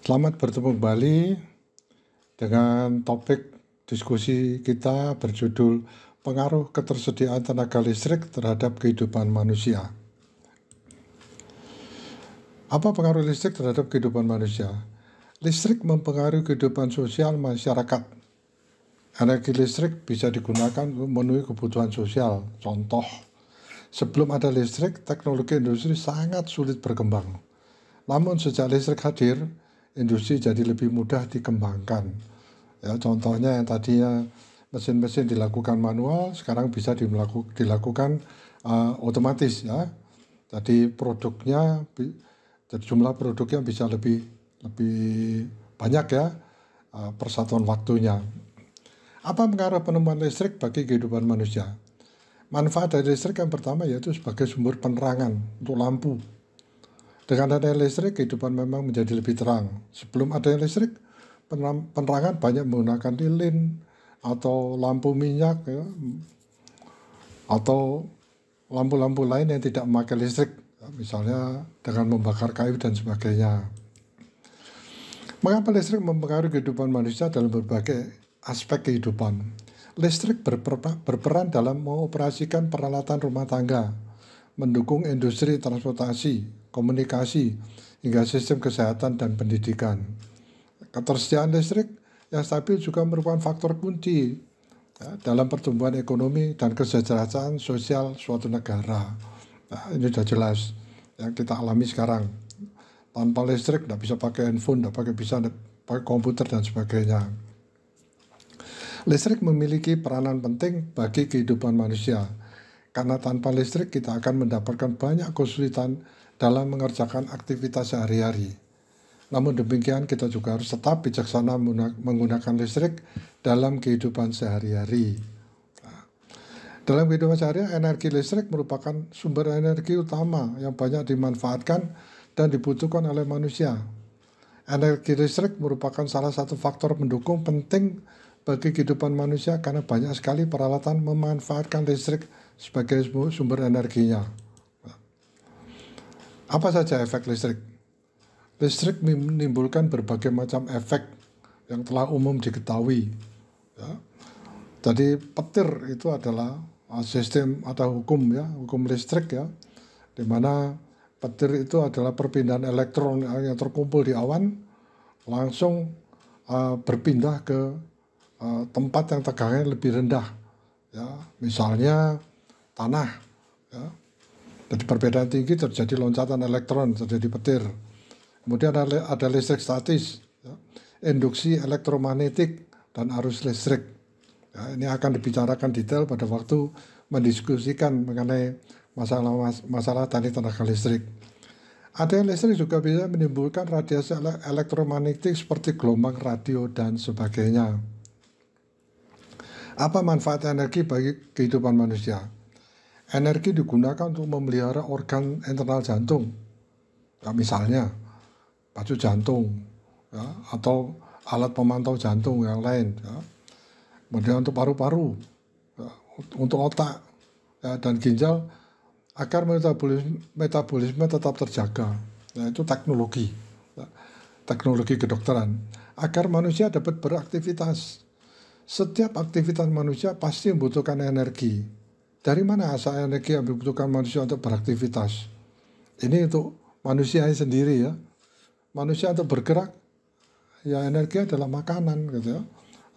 Selamat bertemu kembali dengan topik diskusi kita berjudul pengaruh ketersediaan tenaga listrik terhadap kehidupan manusia. Apa pengaruh listrik terhadap kehidupan manusia? Listrik mempengaruhi kehidupan sosial masyarakat. Energi listrik bisa digunakan untuk memenuhi kebutuhan sosial. Contoh, sebelum ada listrik, teknologi industri sangat sulit berkembang. Namun sejak listrik hadir, industri jadi lebih mudah dikembangkan. Ya, contohnya yang tadinya mesin-mesin dilakukan manual, sekarang bisa dilakukan otomatis ya. Jadi jadi jumlah produknya bisa lebih banyak ya, persatuan waktunya. Apa pengaruh penemuan listrik bagi kehidupan manusia? Manfaat dari listrik yang pertama yaitu sebagai sumber penerangan untuk lampu. Dengan adanya listrik, kehidupan memang menjadi lebih terang. Sebelum adanya listrik, penerangan banyak menggunakan lilin atau lampu minyak ya, atau lampu-lampu lain yang tidak memakai listrik, misalnya dengan membakar kayu dan sebagainya. Mengapa listrik mempengaruhi kehidupan manusia dalam berbagai aspek kehidupan? Listrik berperan dalam mengoperasikan peralatan rumah tangga, mendukung industri transportasi, komunikasi, hingga sistem kesehatan dan pendidikan. Ketersediaan listrik yang stabil juga merupakan faktor kunci ya, dalam pertumbuhan ekonomi dan kesejahteraan sosial suatu negara. Nah, ini sudah jelas yang kita alami sekarang. Tanpa listrik tidak bisa pakai handphone, tidak bisa pakai komputer dan sebagainya. Listrik memiliki peranan penting bagi kehidupan manusia. Karena tanpa listrik kita akan mendapatkan banyak kesulitan dalam mengerjakan aktivitas sehari-hari. Namun demikian kita juga harus tetap bijaksana menggunakan listrik dalam kehidupan sehari-hari. Dalam kehidupan sehari-hari, energi listrik merupakan sumber energi utama yang banyak dimanfaatkan dan dibutuhkan oleh manusia. Energi listrik merupakan salah satu faktor pendukung penting bagi kehidupan manusia karena banyak sekali peralatan memanfaatkan listrik sebagai sumber energinya. Apa saja efek listrik? Listrik menimbulkan berbagai macam efek yang telah umum diketahui. Ya. Jadi petir itu adalah sistem atau hukum listrik ya, di mana petir itu adalah perpindahan elektron yang terkumpul di awan langsung berpindah ke tempat yang tegangannya lebih rendah. Ya, misalnya tanah. Ya. Jadi perbedaan tinggi terjadi loncatan elektron, terjadi petir. Kemudian ada listrik statis, ya, induksi elektromagnetik, dan arus listrik. Ya, ini akan dibicarakan detail pada waktu mendiskusikan mengenai masalah teknik tenaga listrik. Adanya listrik juga bisa menimbulkan radiasi elektromagnetik seperti gelombang radio dan sebagainya. Apa manfaat energi bagi kehidupan manusia? Energi digunakan untuk memelihara organ internal jantung, ya, misalnya pacu jantung, ya, atau alat pemantau jantung yang lain. Ya. Kemudian untuk paru-paru, ya, untuk otak ya, dan ginjal agar metabolisme tetap terjaga. Ya, itu teknologi, ya, teknologi kedokteran agar manusia dapat beraktivitas. Setiap aktivitas manusia pasti membutuhkan energi. Dari mana asal energi yang dibutuhkan manusia untuk beraktivitas? Ini untuk manusia sendiri ya. Manusia untuk bergerak, ya energi adalah makanan gitu ya.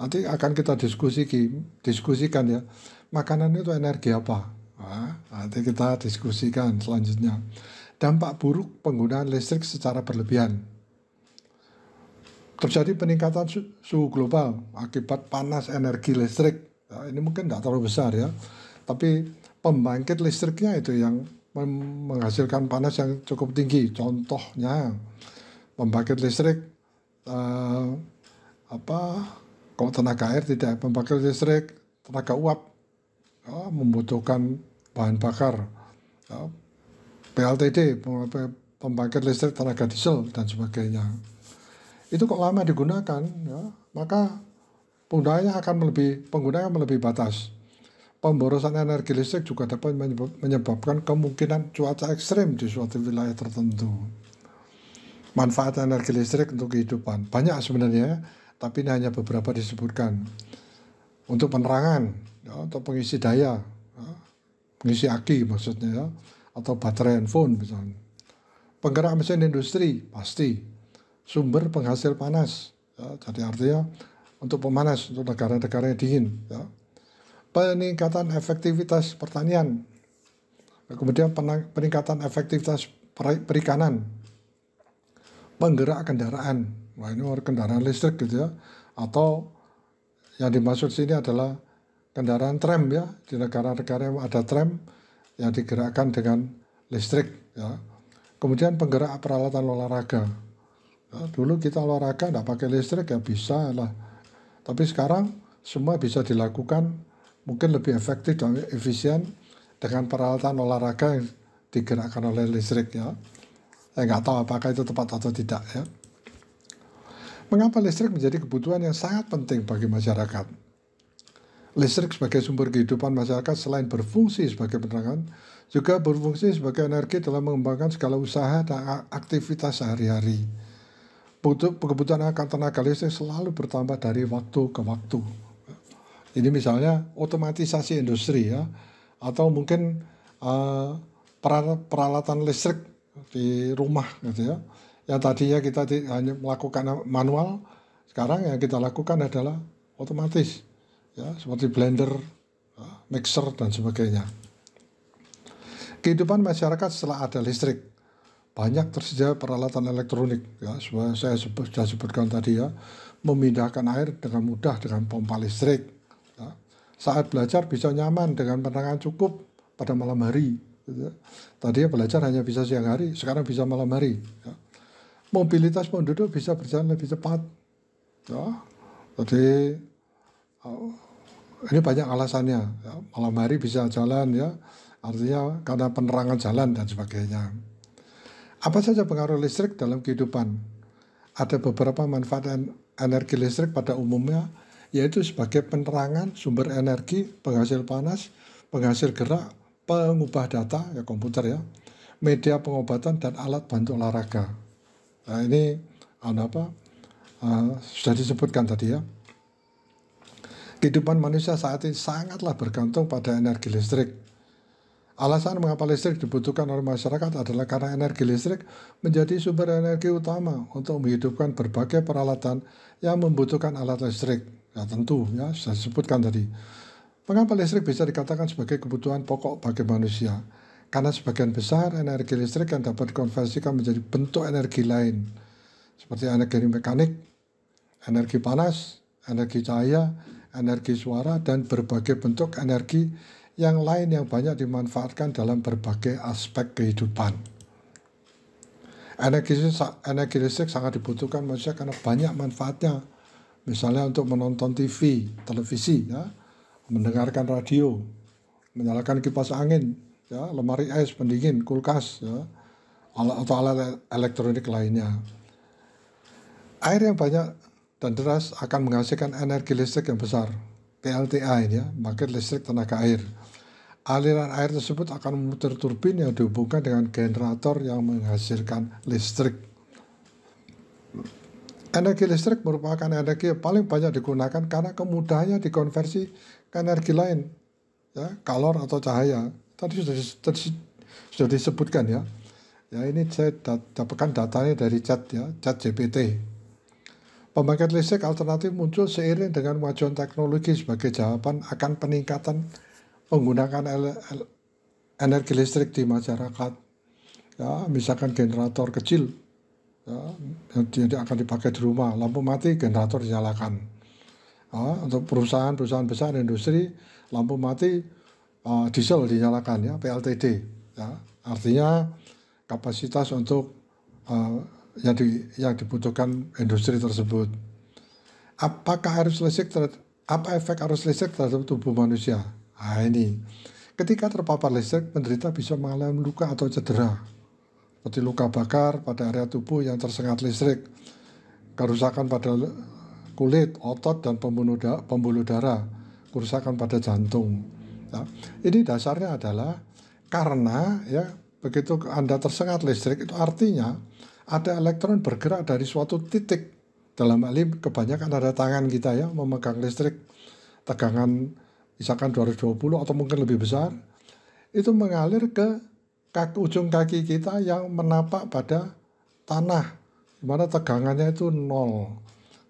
Nanti akan kita diskusikan ya. Makanan itu energi apa? Nah, nanti kita diskusikan selanjutnya. Dampak buruk penggunaan listrik secara berlebihan. Terjadi peningkatan suhu global akibat panas energi listrik. Ya, ini mungkin tidak terlalu besar ya. Tapi pembangkit listriknya itu yang menghasilkan panas yang cukup tinggi. Contohnya pembangkit listrik kalau tenaga air tidak, pembangkit listrik tenaga uap ya, membutuhkan bahan bakar ya, PLTD, pembangkit listrik tenaga diesel dan sebagainya. Itu kok lama digunakan ya, maka penggunaannya akan melebihi batas. Pemborosan energi listrik juga dapat menyebabkan kemungkinan cuaca ekstrim di suatu wilayah tertentu. Manfaat energi listrik untuk kehidupan banyak sebenarnya, tapi ini hanya beberapa disebutkan. Untuk penerangan, ya, untuk pengisi daya, ya, pengisi aki maksudnya ya, atau baterai handphone misalnya. Penggerak mesin industri pasti, sumber penghasil panas, ya, jadi artinya untuk pemanas untuk negara-negara yang dingin. Ya. Peningkatan efektivitas pertanian, kemudian peningkatan efektivitas perikanan, penggerak kendaraan, wah ini kendaraan listrik gitu ya, atau yang dimaksud sini adalah kendaraan tram ya, di negara-negara yang ada tram yang digerakkan dengan listrik ya. Kemudian penggerak peralatan olahraga. Ya, dulu kita olahraga tidak pakai listrik ya bisa lah, tapi sekarang semua bisa dilakukan mungkin lebih efektif dan efisien dengan peralatan olahraga yang digerakkan oleh listrik ya. Saya nggak tahu apakah itu tepat atau tidak ya. Mengapa listrik menjadi kebutuhan yang sangat penting bagi masyarakat? Listrik sebagai sumber kehidupan masyarakat selain berfungsi sebagai penerangan, juga berfungsi sebagai energi dalam mengembangkan segala usaha dan aktivitas sehari-hari. Kebutuhan akan tenaga listrik selalu bertambah dari waktu ke waktu. Ini misalnya otomatisasi industri ya, atau mungkin peralatan listrik di rumah gitu ya. Yang tadinya kita hanya melakukan manual, sekarang yang kita lakukan adalah otomatis ya, seperti blender, mixer dan sebagainya. Kehidupan masyarakat setelah ada listrik, banyak tersedia peralatan elektronik ya, saya sudah sebutkan tadi ya, memindahkan air dengan mudah dengan pompa listrik ya. Saat belajar bisa nyaman dengan penerangan cukup pada malam hari gitu ya. Tadinya belajar hanya bisa siang hari, sekarang bisa malam hari ya. Mobilitas penduduk bisa berjalan lebih cepat ya. Jadi ini banyak alasannya ya. Malam hari bisa jalan ya, artinya karena penerangan jalan dan sebagainya. Apa saja pengaruh listrik dalam kehidupan? Ada beberapa manfaat energi listrik pada umumnya, yaitu sebagai penerangan, sumber energi, penghasil panas, penghasil gerak, pengubah data, ya komputer ya, media pengobatan, dan alat bantu olahraga. Nah ini sudah disebutkan tadi ya. Kehidupan manusia saat ini sangatlah bergantung pada energi listrik. Alasan mengapa listrik dibutuhkan oleh masyarakat adalah karena energi listrik menjadi sumber energi utama untuk menghidupkan berbagai peralatan yang membutuhkan alat listrik. Ya tentu ya, sudah disebutkan tadi. Mengapa listrik bisa dikatakan sebagai kebutuhan pokok bagi manusia? Karena sebagian besar energi listrik yang dapat dikonversikan menjadi bentuk energi lain, seperti energi mekanik, energi panas, energi cahaya, energi suara, dan berbagai bentuk energi yang lain yang banyak dimanfaatkan dalam berbagai aspek kehidupan. Energi listrik sangat dibutuhkan manusia karena banyak manfaatnya. Misalnya untuk menonton TV, televisi, ya, mendengarkan radio, menyalakan kipas angin, ya, lemari es, pendingin, kulkas, ya, atau alat elektronik lainnya. Air yang banyak dan deras akan menghasilkan energi listrik yang besar, PLTA ini ya, pembangkit listrik tenaga air. Aliran air tersebut akan memutar turbin yang dihubungkan dengan generator yang menghasilkan listrik. Energi listrik merupakan energi yang paling banyak digunakan karena kemudahannya dikonversi ke energi lain, ya, kalor atau cahaya. Tadi sudah disebutkan ya. Ya ini saya dapatkan datanya dari chat GPT. Pembangkit listrik alternatif muncul seiring dengan kemajuan teknologi sebagai jawaban akan peningkatan menggunakan energi listrik di masyarakat. Ya, misalkan generator kecil, ya, yang akan dipakai di rumah, lampu mati, generator dinyalakan. Ya, untuk perusahaan besar, industri, lampu mati, diesel dinyalakan, ya, PLTD. Ya, artinya kapasitas untuk yang dibutuhkan industri tersebut. Apa efek arus listrik terhadap tubuh manusia? Nah ini, ketika terpapar listrik, penderita bisa mengalami luka atau cedera, seperti luka bakar pada area tubuh yang tersengat listrik, kerusakan pada kulit, otot, dan pembuluh darah, kerusakan pada jantung. Nah, ini dasarnya adalah karena ya begitu Anda tersengat listrik itu artinya ada elektron bergerak dari suatu titik. Dalam hal ini kebanyakan ada tangan kita ya, memegang listrik tegangan misalkan 220 atau mungkin lebih besar, itu mengalir ke ujung kaki kita yang menapak pada tanah, di mana tegangannya itu 0,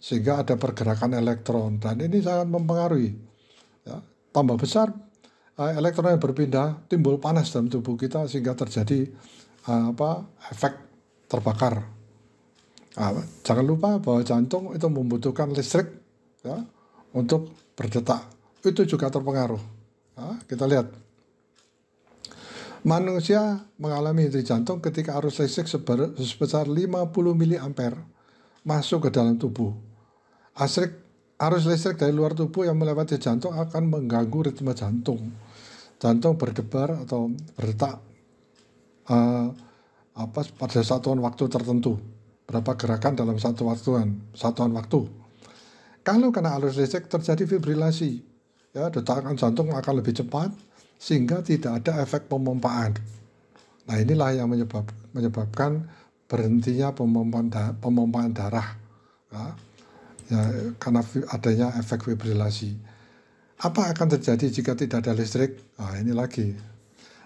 sehingga ada pergerakan elektron, dan ini sangat mempengaruhi. Ya, tambah besar elektron yang berpindah, timbul panas dalam tubuh kita sehingga terjadi efek terbakar. Jangan lupa bahwa jantung itu membutuhkan listrik ya, untuk berdetak. Itu juga terpengaruh. Kita lihat. Manusia mengalami henti jantung ketika arus listrik sebesar 50 mA masuk ke dalam tubuh. Arus listrik dari luar tubuh yang melewati jantung akan mengganggu ritme jantung. Jantung berdebar atau berdetak pada satuan waktu tertentu. Berapa gerakan dalam satuan waktu. Kalau kena arus listrik terjadi fibrilasi, ya, detakan jantung akan lebih cepat sehingga tidak ada efek pemompaan. Nah, inilah yang menyebabkan berhentinya pemompaan darah. Ya, karena adanya efek fibrilasi. Apa akan terjadi jika tidak ada listrik? Nah, ini lagi.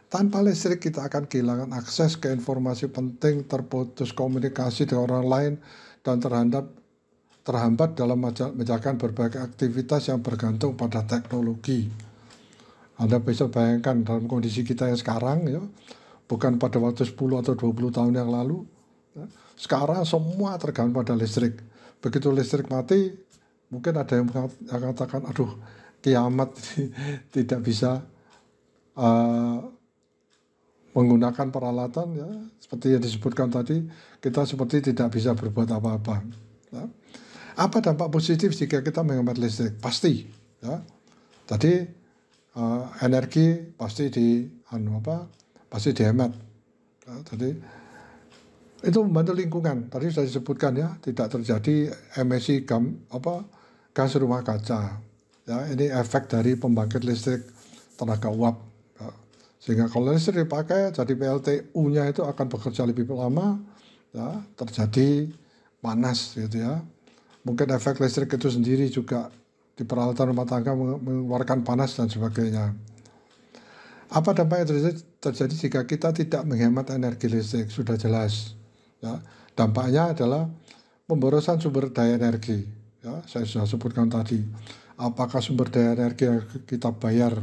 Tanpa listrik kita akan kehilangan akses ke informasi penting, terputus komunikasi dengan orang lain, dan terhambat dalam menjalankan berbagai aktivitas yang bergantung pada teknologi. Anda bisa bayangkan dalam kondisi kita yang sekarang, ya, bukan pada waktu 10 atau 20 tahun yang lalu. Ya, sekarang semua tergantung pada listrik. Begitu listrik mati, mungkin ada yang mengatakan, aduh, kiamat tidak bisa menggunakan peralatan, ya, seperti yang disebutkan tadi, kita seperti tidak bisa berbuat apa-apa. Ya. Apa dampak positif jika kita menghemat listrik? Pasti, ya. Tadi energi pasti pasti dihemat. Ya, tadi itu membantu lingkungan. Tadi sudah disebutkan ya, tidak terjadi emisi gas rumah kaca. Ya, ini efek dari pembangkit listrik tenaga uap. Ya. Sehingga kalau listrik dipakai, jadi PLTU-nya itu akan bekerja lebih lama, ya, terjadi panas gitu ya. Mungkin efek listrik itu sendiri juga di peralatan rumah tangga mengeluarkan panas dan sebagainya. Apa dampak yang terjadi jika kita tidak menghemat energi listrik? Sudah jelas. Ya, dampaknya adalah pemborosan sumber daya energi. Ya, saya sudah sebutkan tadi. Apakah sumber daya energi yang kita bayar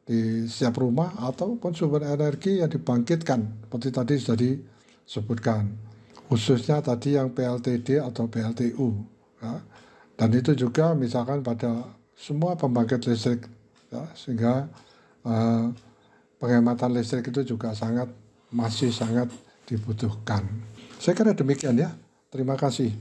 di setiap rumah ataupun sumber energi yang dibangkitkan, seperti tadi sudah disebutkan. Khususnya tadi yang PLTD atau PLTU. Ya. Dan itu juga misalkan pada semua pembangkit listrik, ya, sehingga penghematan listrik itu juga masih sangat dibutuhkan. Saya kira demikian ya. Terima kasih.